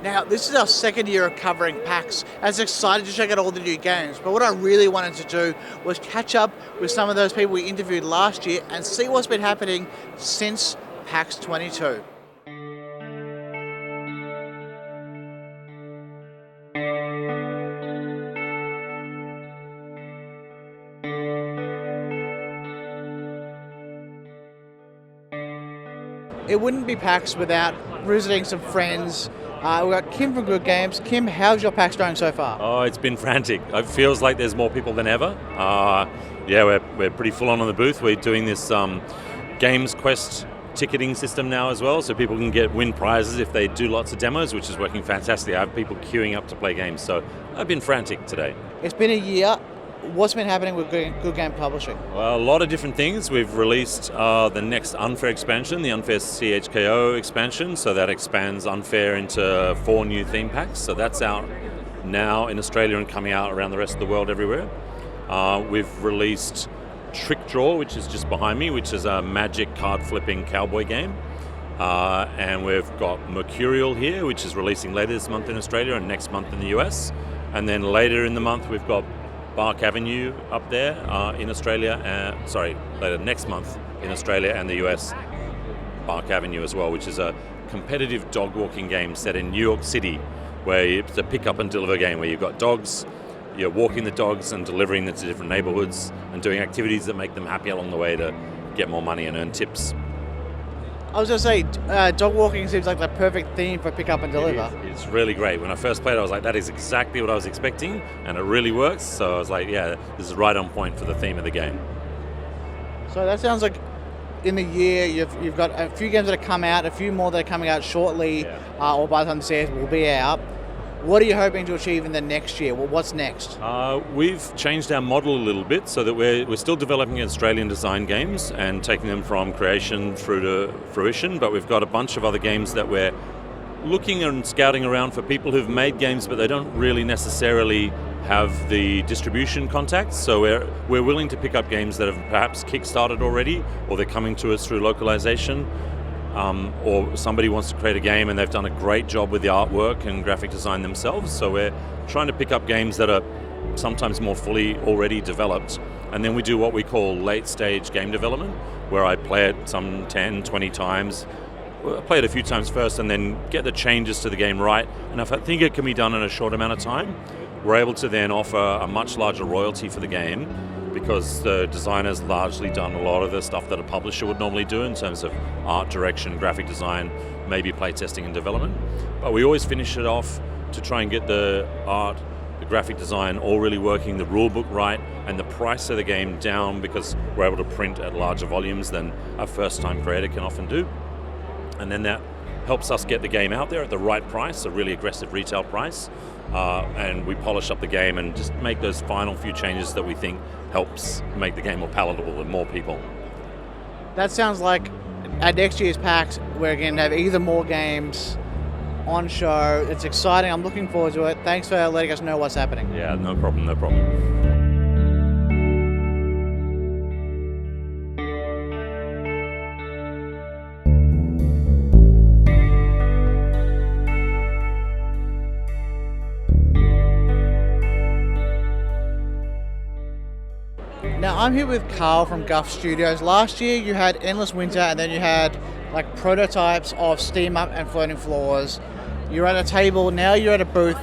Now, this is our second year of covering PAX. I was excited to check out all the new games, but what I really wanted to do was catch up with some of those people we interviewed last year and see what's been happening since PAX 22. It wouldn't be PAX without visiting some friends. We've got Kim from Good Games. Kim, how's your PAX going so far? Oh, it's been frantic. It feels like there's more people than ever. We're pretty full on the booth. We're doing this Games Quest ticketing system now as well, so people can win prizes if they do lots of demos, which is working fantastic. I have people queuing up to play games, so I've been frantic today. It's been a year. What's been happening with Good Game Publishing? Well, a lot of different things. We've released the next Unfair expansion, the Unfair CHKO expansion, so that expands Unfair into 4 new theme packs. So that's out now in Australia and coming out around the rest of the world everywhere. We've released Trick Draw, which is just behind me, which is a magic card flipping cowboy game. And we've got Mercurial here, which is releasing later this month in Australia and next month in the US. And then later in the month we've got Bark Avenue up there in Australia, later next month in Australia and the US, Bark Avenue as well, which is a competitive dog walking game set in New York City, where it's a pick up and deliver game where you've got dogs, you're walking the dogs and delivering them to different neighborhoods and doing activities that make them happy along the way to get more money and earn tips. I was going to say, dog walking seems like the perfect theme for pick up and deliver. It's really great. When I first played, I was like, that is exactly what I was expecting, and it really works. So I was like, yeah, this is right on point for the theme of the game. So that sounds like in the year you've got a few games that have come out, a few more that are coming out shortly, or by the time this airs will be out. What are you hoping to achieve in the next year? Well, what's next? We've changed our model a little bit so that we're still developing Australian design games and taking them from creation through to fruition, but we've got a bunch of other games that we're looking and scouting around for people who've made games, but they don't really necessarily have the distribution contacts. So we're willing to pick up games that have perhaps kickstarted already, or they're coming to us through localization. Or somebody wants to create a game and they've done a great job with the artwork and graphic design themselves. So we're trying to pick up games that are sometimes more fully already developed. And then we do what we call late stage game development, where I play it some 10, 20 times. I play it a few times first and then get the changes to the game right. And if I think it can be done in a short amount of time, we're able to then offer a much larger royalty for the game, because the designer's largely done a lot of the stuff that a publisher would normally do in terms of art direction, graphic design, maybe playtesting and development. But we always finish it off to try and get the art, the graphic design all really working, the rule book right, and the price of the game down, because we're able to print at larger volumes than a first-time creator can often do. And then that helps us get the game out there at the right price, a really aggressive retail price. And we polish up the game and just make those final few changes that we think helps make the game more palatable to more people. That sounds like at next year's PAX, we're going to have either more games on show. It's exciting. I'm looking forward to it. Thanks for letting us know what's happening. Yeah, no problem. Now, I'm here with Karl from Guf Studios. Last year you had Endless Winter, and then you had like prototypes of Steam Up and Floating Floors. You're at a table, now you're at a booth.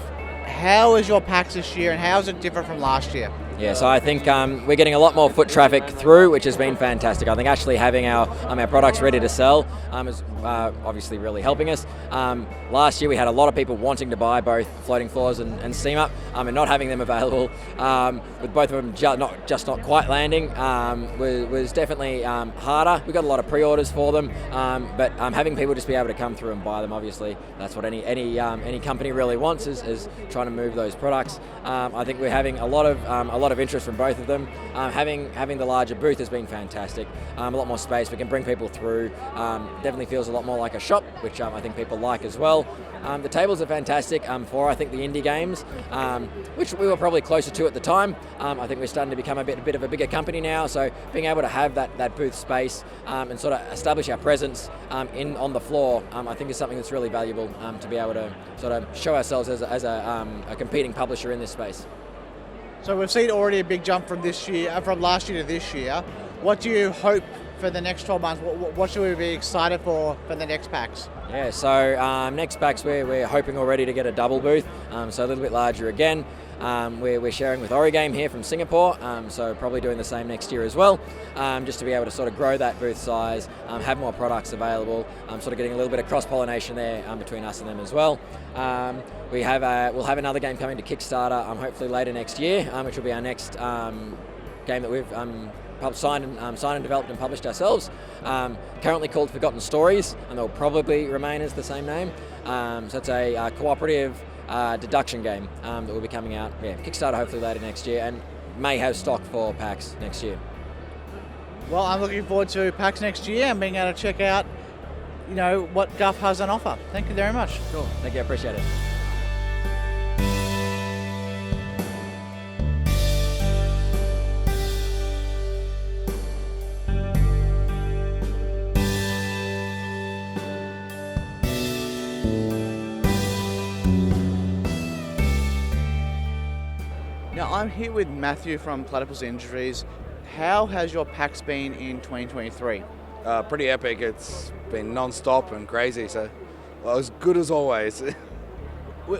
How is your PAX this year, and how is it different from last year? Yeah, so I think we're getting a lot more foot traffic through, which has been fantastic. I think actually having our products ready to sell is obviously really helping us. Last year we had a lot of people wanting to buy both Floating Floors and Steam Up, and not having them available, with both of them not quite landing, was definitely harder. We got a lot of pre-orders for them, but having people just be able to come through and buy them, obviously that's what any company really wants, is trying to move those products. I think we're having a lot of lot of interest from both of them. Having the larger booth has been fantastic. A lot more space, we can bring people through. Definitely feels a lot more like a shop, which I think people like as well. The tables are fantastic for, I think, the indie games, which we were probably closer to at the time. I think we're starting to become a bit of a bigger company now, so being able to have that booth space and sort of establish our presence on the floor, I think is something that's really valuable to be able to sort of show ourselves as a competing publisher in this space. So we've seen already a big jump from last year to this year. What do you hope for the next 12 months? What should we be excited for the next PAX? Yeah, so next PAX we're hoping already to get a double booth, so a little bit larger again. We're sharing with Origame here from Singapore, so probably doing the same next year as well, just to be able to sort of grow that booth size, have more products available, sort of getting a little bit of cross-pollination there between us and them as well. We'll have another game coming to Kickstarter hopefully later next year, which will be our next game that we've signed and developed and published ourselves. Currently called Forgotten Stories, and they'll probably remain as the same name. So it's a cooperative deduction game that will be coming out, Kickstarter hopefully later next year, and may have stock for PAX next year. Well, I'm looking forward to PAX next year and being able to check out, what Guf has on offer. Thank you very much. Cool. Thank you. I appreciate it. Now, I'm here with Matthew from Platypus Industries. How has your PAX been in 2023? Pretty epic. It's been non-stop and crazy, so as good as always.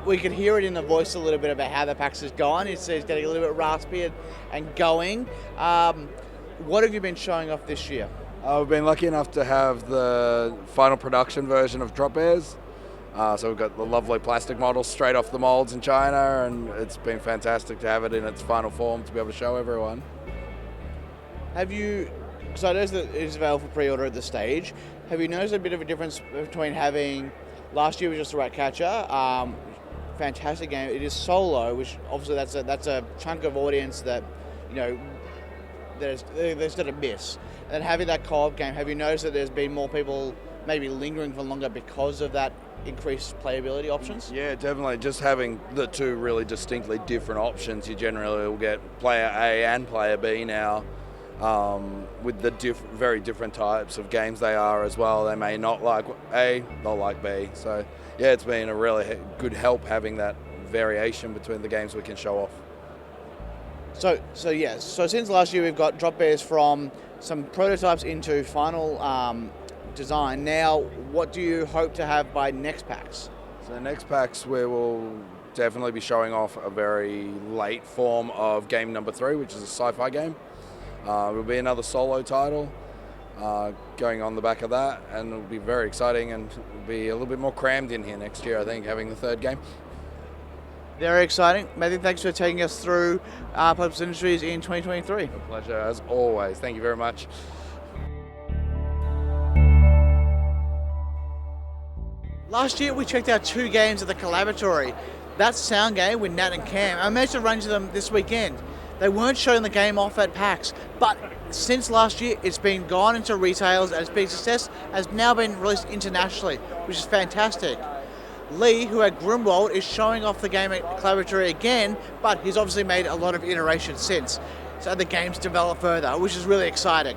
We can hear it in the voice a little bit about how the PAX has gone. It's getting a little bit raspy and going. What have you been showing off this year? We've been lucky enough to have the final production version of Drop Bears. So we've got the lovely plastic models straight off the molds in China, and it's been fantastic to have it in its final form to be able to show everyone. Have you, because I know that it is available for pre-order at this stage, have you noticed a bit of a difference between having, last year was just a Ratcatcher, fantastic game, it is solo, which obviously that's a chunk of audience that, there's going to miss. And having that co-op game, have you noticed that there's been more people maybe lingering for longer because of that increased playability options? Yeah, definitely. Just having the two really distinctly different options, you generally will get player A and player B now, with the very different types of games they are as well. They may not like A, they'll like B. So yeah, it's been a really good help having that variation between the games we can show off. So since last year we've got Drop Bears from some prototypes into final design. Now, what do you hope to have by next PAX? So next PAX we will definitely be showing off a very late form of game number 3, which is a sci-fi game. It will be another solo title going on the back of that, and it'll be very exciting, and it'll be a little bit more crammed in here next year, I think, having the third game. Very exciting. Matthew, thanks for taking us through Platypus Industries in 2023. A pleasure, as always. Thank you very much. Last year we checked out 2 games at the Collaboratory. That's Sound Game with Nat and Cam. I managed to run into them this weekend. They weren't showing the game off at PAX, but since last year it's been gone into retailers and its big success has now been released internationally, which is fantastic. Lee, who had Grimwald, is showing off the game at Collaboratory again, but he's obviously made a lot of iterations since. So the game's developed further, which is really exciting.